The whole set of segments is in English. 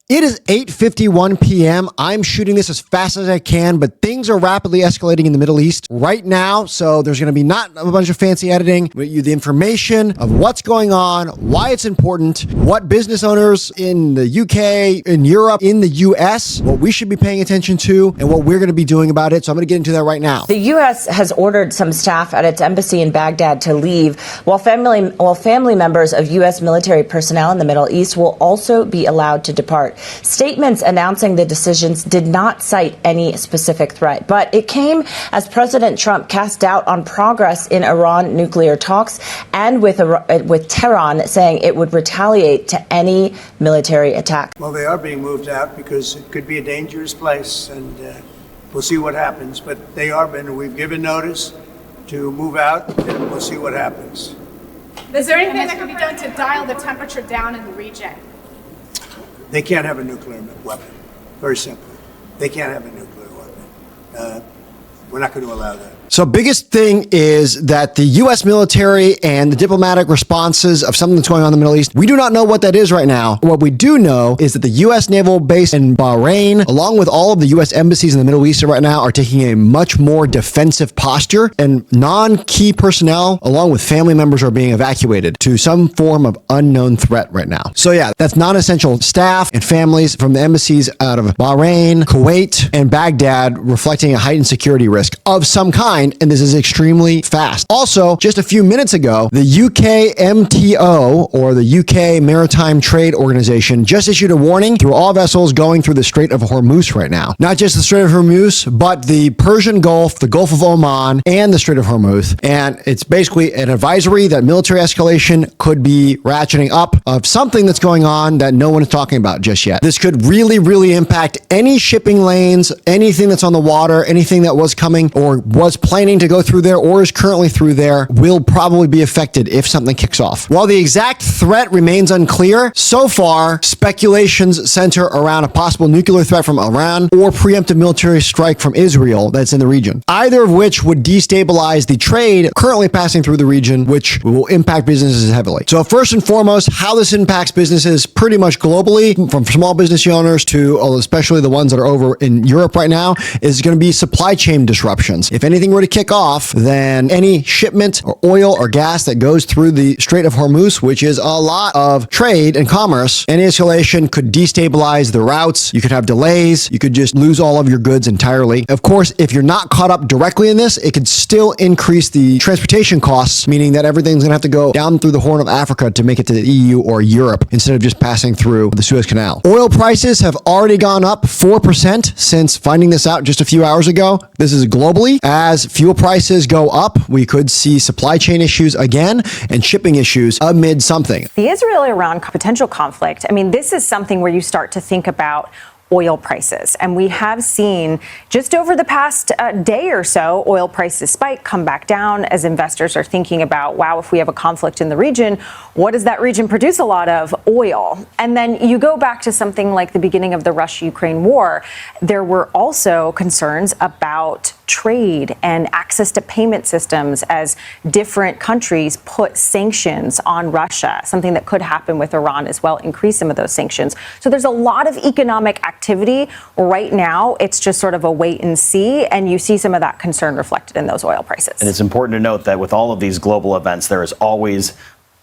It is 8:51 p.m. I'm shooting this as fast as I can, but things are rapidly escalating in the Middle East right now. So there's going to be not a bunch of fancy editing, but the information of what's going on, why it's important, what business owners in the UK, in Europe, in the US, what we should be paying attention to, and what we're going to be doing about it. So I'm going to get into that right now. The U.S. has ordered some staff at its embassy in Baghdad to leave, while family members of U.S. military personnel in the Middle East will also be allowed to depart. Statements announcing the decisions did not cite any specific threat, but it came as President Trump cast doubt on progress in Iran nuclear talks and with Tehran saying it would retaliate to any military attack. Well, they are being moved out because it could be a dangerous place, and we'll see what happens. But we've given notice to move out, and we'll see what happens. Is there anything that can be done to dial the temperature down in the region? They can't have a nuclear weapon. Very simple. They can't have a nuclear weapon. We're not going to allow that. So biggest thing is that the U.S. military and the diplomatic responses of something that's going on in the Middle East, we do not know what that is right now. What we do know is that the U.S. naval base in Bahrain, along with all of the U.S. embassies in the Middle East right now, are taking a much more defensive posture, and non-key personnel, along with family members, are being evacuated to some form of unknown threat right now. So yeah, that's non-essential staff and families from the embassies out of Bahrain, Kuwait, and Baghdad, reflecting a heightened security risk of some kind. And this is extremely fast. Also, just a few minutes ago, the UK MTO, or the UK Maritime Trade Organization, just issued a warning through all vessels going through the Strait of Hormuz right now. Not just the Strait of Hormuz, but the Persian Gulf, the Gulf of Oman, and the Strait of Hormuz. And it's basically an advisory that military escalation could be ratcheting up of something that's going on that no one is talking about just yet. This could really, really impact any shipping lanes, anything that's on the water, anything that was coming or was planning to go through there or is currently through there will probably be affected if something kicks off. While the exact threat remains unclear, so far, speculations center around a possible nuclear threat from Iran or preemptive military strike from Israel that's in the region, either of which would destabilize the trade currently passing through the region, which will impact businesses heavily. So first and foremost, how this impacts businesses pretty much globally, from small business owners to especially the ones that are over in Europe right now, is going to be supply chain disruptions. If anything were to kick off, then any shipment or oil or gas that goes through the Strait of Hormuz, which is a lot of trade and commerce, any escalation could destabilize the routes. You could have delays. You could just lose all of your goods entirely. Of course, if you're not caught up directly in this, it could still increase the transportation costs, meaning that everything's going to have to go down through the Horn of Africa to make it to the EU or Europe instead of just passing through the Suez Canal. Oil prices have already gone up 4% since finding this out just a few hours ago. This is globally. As fuel prices go up, we could see supply chain issues again and shipping issues amid something. The Israel-Iran potential conflict, I mean, this is something where you start to think about oil prices. And we have seen just over the past day or so, oil prices spike, come back down as investors are thinking about, wow, if we have a conflict in the region, what does that region produce a lot of? Oil. And then you go back to something like the beginning of the Russia-Ukraine war. There were also concerns about trade and access to payment systems as different countries put sanctions on Russia, something that could happen with Iran as well, increase some of those sanctions. So there's a lot of economic activity right now. It's just sort of a wait and see, and you see some of that concern reflected in those oil prices. And it's important to note that with all of these global events, there is always,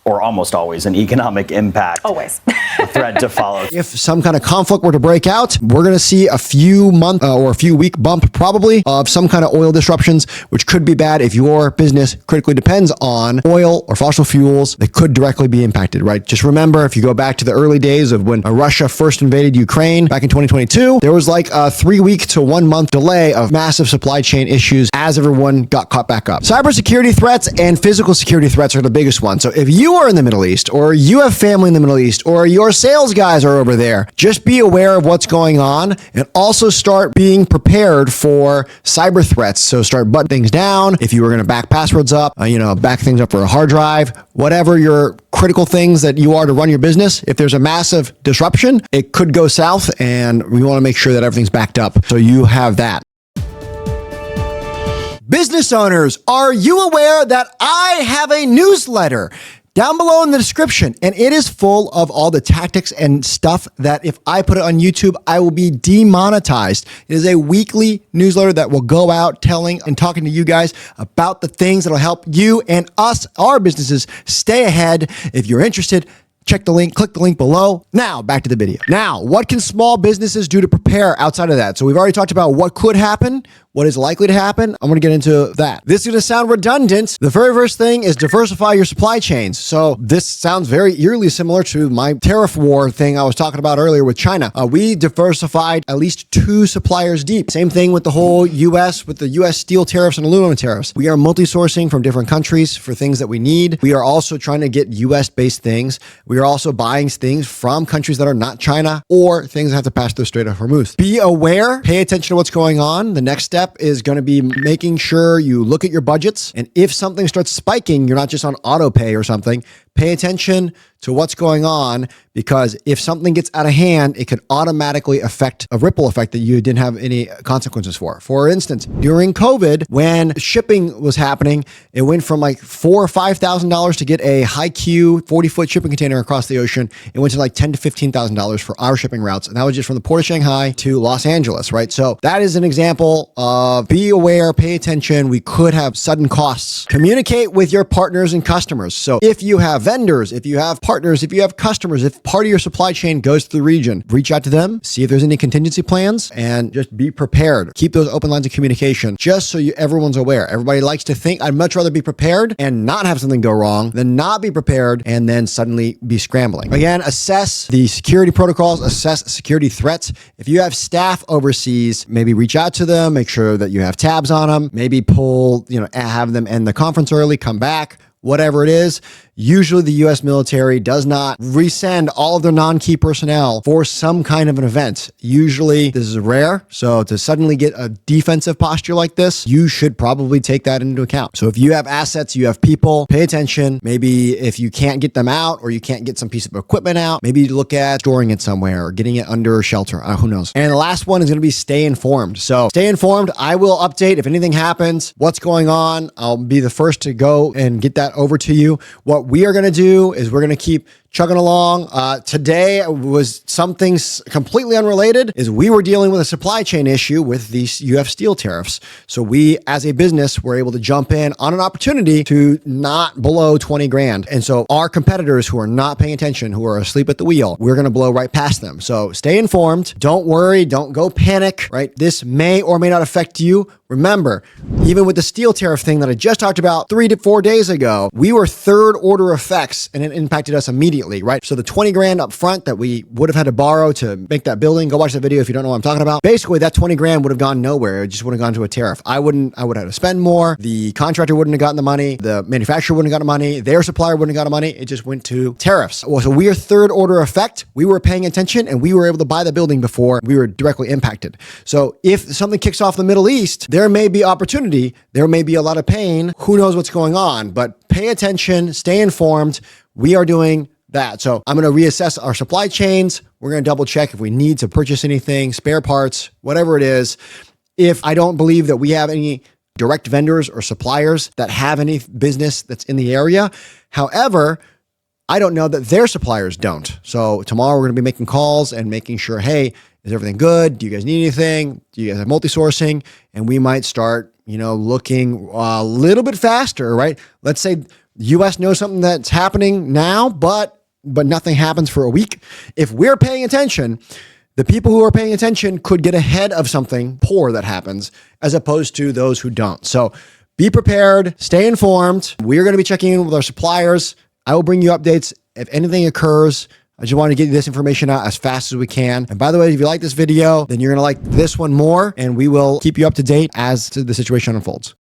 or almost always, an economic impact. Always. A thread to follow. If some kind of conflict were to break out, we're going to see a few month or a few week bump probably of some kind of oil disruptions, which could be bad if your business critically depends on oil or fossil fuels that could directly be impacted, right? Just remember, if you go back to the early days of when Russia first invaded Ukraine back in 2022, there was like a 3-week to 1 month delay of massive supply chain issues as everyone got caught back up. Cybersecurity threats and physical security threats are the biggest ones. So if you are in the Middle East, or you have family in the Middle East, or your sales guys are over there, just be aware of what's going on and also start being prepared for cyber threats. So start butting things down. If you were going to back passwords up, back things up for a hard drive, whatever your critical things that you are to run your business, if there's a massive disruption, it could go south, and we want to make sure that everything's backed up. So you have that. Business owners, are you aware that I have a newsletter? down below in the description. And it is full of all the tactics and stuff that if I put it on YouTube, I will be demonetized. It is a weekly newsletter that will go out telling and talking to you guys about the things that will help you and us, our businesses, stay ahead. If you're interested, check the link, click the link below. Now, back to the video. Now, what can small businesses do to prepare outside of that? So we've already talked about what could happen, what is likely to happen. I'm going to get into that. This is going to sound redundant. The very first thing is diversify your supply chains. So this sounds very eerily similar to my tariff war thing I was talking about earlier with China. We diversified at least 2 suppliers deep. Same thing with the whole US, with the US steel tariffs and aluminum tariffs. We are multi-sourcing from different countries for things that we need. We are also trying to get US-based things. We are also buying things from countries that are not China or things that have to pass through Strait of Hormuz. Be aware, pay attention to what's going on. The next step is going to be making sure you look at your budgets. And if something starts spiking, you're not just on auto pay or something. Pay attention to what's going on, because if something gets out of hand, it could automatically affect a ripple effect that you didn't have any consequences for. For instance, during COVID, when shipping was happening, it went from like $4,000 or $5,000 to get a high Q 40-foot shipping container across the ocean. It went to like $10,000 to $15,000 for our shipping routes. And that was just from the port of Shanghai to Los Angeles, right? So that is an example of be aware, pay attention. We could have sudden costs. Communicate with your partners and customers. So if you have vendors, if you have partners, if you have customers, if part of your supply chain goes to the region, reach out to them, see if there's any contingency plans, and just be prepared. Keep those open lines of communication just so everyone's aware. Everybody likes to think, I'd much rather be prepared and not have something go wrong than not be prepared and then suddenly be scrambling. Again, assess the security protocols, assess security threats. If you have staff overseas, maybe reach out to them, make sure that you have tabs on them, maybe have them end the conference early, come back, whatever it is. Usually the U.S. military does not resend all of their non-key personnel for some kind of an event. Usually this is rare. So to suddenly get a defensive posture like this, you should probably take that into account. So if you have assets, you have people, pay attention. Maybe if you can't get them out or you can't get some piece of equipment out, maybe you look at storing it somewhere or getting it under shelter. Who knows? And the last one is going to be stay informed. So stay informed. I will update if anything happens, what's going on. I'll be the first to go and get that over to you. What we are going to do is we're going to keep chugging along. Today was something completely unrelated. Is we were dealing with a supply chain issue with these US steel tariffs. So we, as a business, were able to jump in on an opportunity to not blow 20 grand. And so our competitors who are not paying attention, who are asleep at the wheel, we're going to blow right past them. So stay informed. Don't worry. Don't go panic, right? This may or may not affect you. Remember, even with the steel tariff thing that I just talked about 3 to 4 days ago, we were third order effects and it impacted us immediately, right? So the 20 grand up front that we would have had to borrow to make that building, go watch that video if you don't know what I'm talking about. Basically, that 20 grand would have gone nowhere. It just would have gone to a tariff. I would have had to spend more. The contractor wouldn't have gotten the money. The manufacturer wouldn't have gotten the money. Their supplier wouldn't have gotten the money. It just went to tariffs. Well, so we are third order effect. We were paying attention and we were able to buy the building before we were directly impacted. So if something kicks off the Middle East, there may be opportunity. There may be a lot of pain. Who knows what's going on, but pay attention, stay informed. We are doing that. So I'm going to reassess our supply chains. We're going to double check if we need to purchase anything, spare parts, whatever it is. If I don't believe that we have any direct vendors or suppliers that have any business that's in the area. However, I don't know that their suppliers don't. So tomorrow we're going to be making calls and making sure, hey, is everything good? Do you guys need anything? Do you guys have multi-sourcing? And we might start, looking a little bit faster, right? Let's say the U.S. knows something that's happening now, but nothing happens for a week. If we're paying attention, the people who are paying attention could get ahead of something poor that happens as opposed to those who don't. So be prepared, stay informed. We're going to be checking in with our suppliers. I will bring you updates if anything occurs. I just want to get this information out as fast as we can. And by the way, if you like this video, then you're going to like this one more, and we will keep you up to date as the situation unfolds.